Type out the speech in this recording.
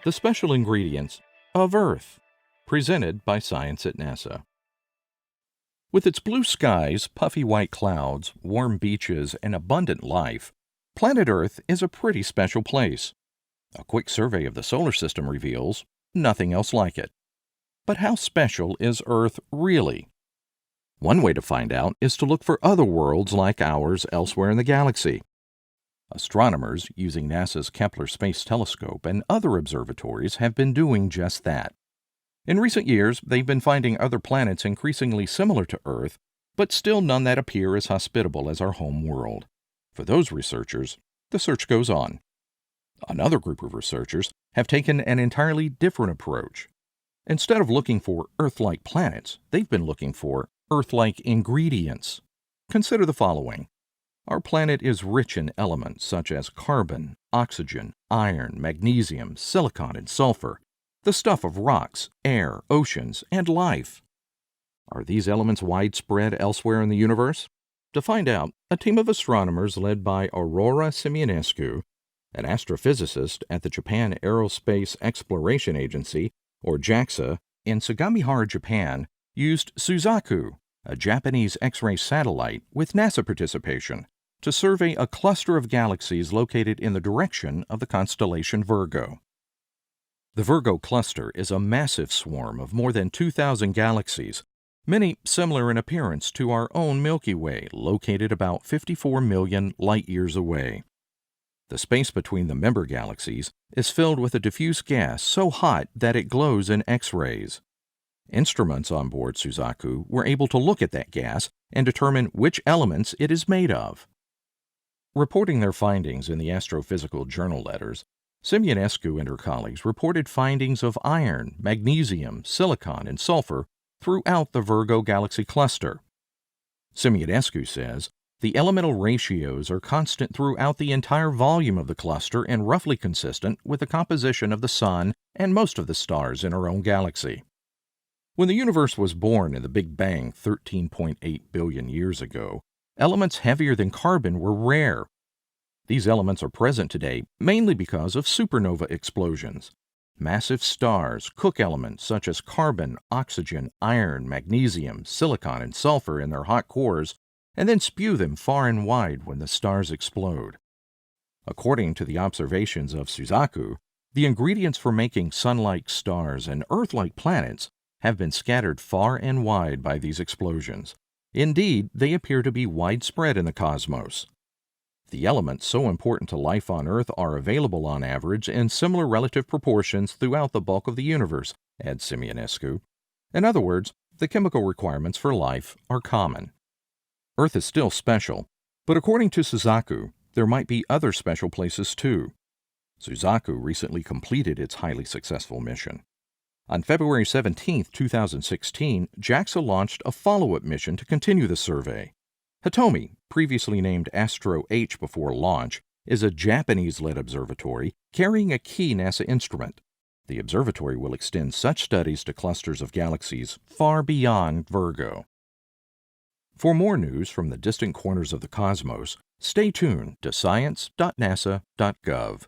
The special ingredients of Earth, presented by Science at NASA. With its blue skies, puffy white clouds, warm beaches, and abundant life, planet Earth is a pretty special place. A quick survey of the solar system reveals nothing else like it. But how special is Earth really? One way to find out is to look for other worlds like ours elsewhere in the galaxy. Astronomers using NASA's Kepler Space Telescope and other observatories have been doing just that. In recent years, they've been finding other planets increasingly similar to Earth, but still none that appear as hospitable as our home world. For those researchers, the search goes on. Another group of researchers have taken an entirely different approach. Instead of looking for Earth-like planets, they've been looking for Earth-like ingredients. Consider the following. Our planet is rich in elements such as carbon, oxygen, iron, magnesium, silicon, and sulfur, the stuff of rocks, air, oceans, and life. Are these elements widespread elsewhere in the universe? To find out, a team of astronomers led by Aurora Simeonescu, an astrophysicist at the Japan Aerospace Exploration Agency, or JAXA, in Sagamihara, Japan, used Suzaku, a Japanese X-ray satellite with NASA participation, to survey a cluster of galaxies located in the direction of the constellation Virgo. The Virgo cluster is a massive swarm of more than 2,000 galaxies, many similar in appearance to our own Milky Way, located about 54 million light-years away. The space between the member galaxies is filled with a diffuse gas so hot that it glows in X-rays. Instruments on board Suzaku were able to look at that gas and determine which elements it is made of. Reporting their findings in the Astrophysical Journal letters, Simeonescu and her colleagues reported findings of iron, magnesium, silicon, and sulfur throughout the Virgo galaxy cluster. Simeonescu says, the elemental ratios are constant throughout the entire volume of the cluster and roughly consistent with the composition of the Sun and most of the stars in our own galaxy. When the universe was born in the Big Bang 13.8 billion years ago, elements heavier than carbon were rare. These elements are present today mainly because of supernova explosions. Massive stars cook elements such as carbon, oxygen, iron, magnesium, silicon, and sulfur in their hot cores and then spew them far and wide when the stars explode. According to the observations of Suzaku, the ingredients for making Sun-like stars and Earth-like planets have been scattered far and wide by these explosions. Indeed, they appear to be widespread in the cosmos. The elements so important to life on Earth are available on average in similar relative proportions throughout the bulk of the universe, adds Simeonescu. In other words, the chemical requirements for life are common. Earth is still special, but according to Suzaku, there might be other special places too. Suzaku recently completed its highly successful mission. On February 17, 2016, JAXA launched a follow-up mission to continue the survey. Hitomi, previously named Astro-H before launch, is a Japanese-led observatory carrying a key NASA instrument. The observatory will extend such studies to clusters of galaxies far beyond Virgo. For more news from the distant corners of the cosmos, stay tuned to science.nasa.gov.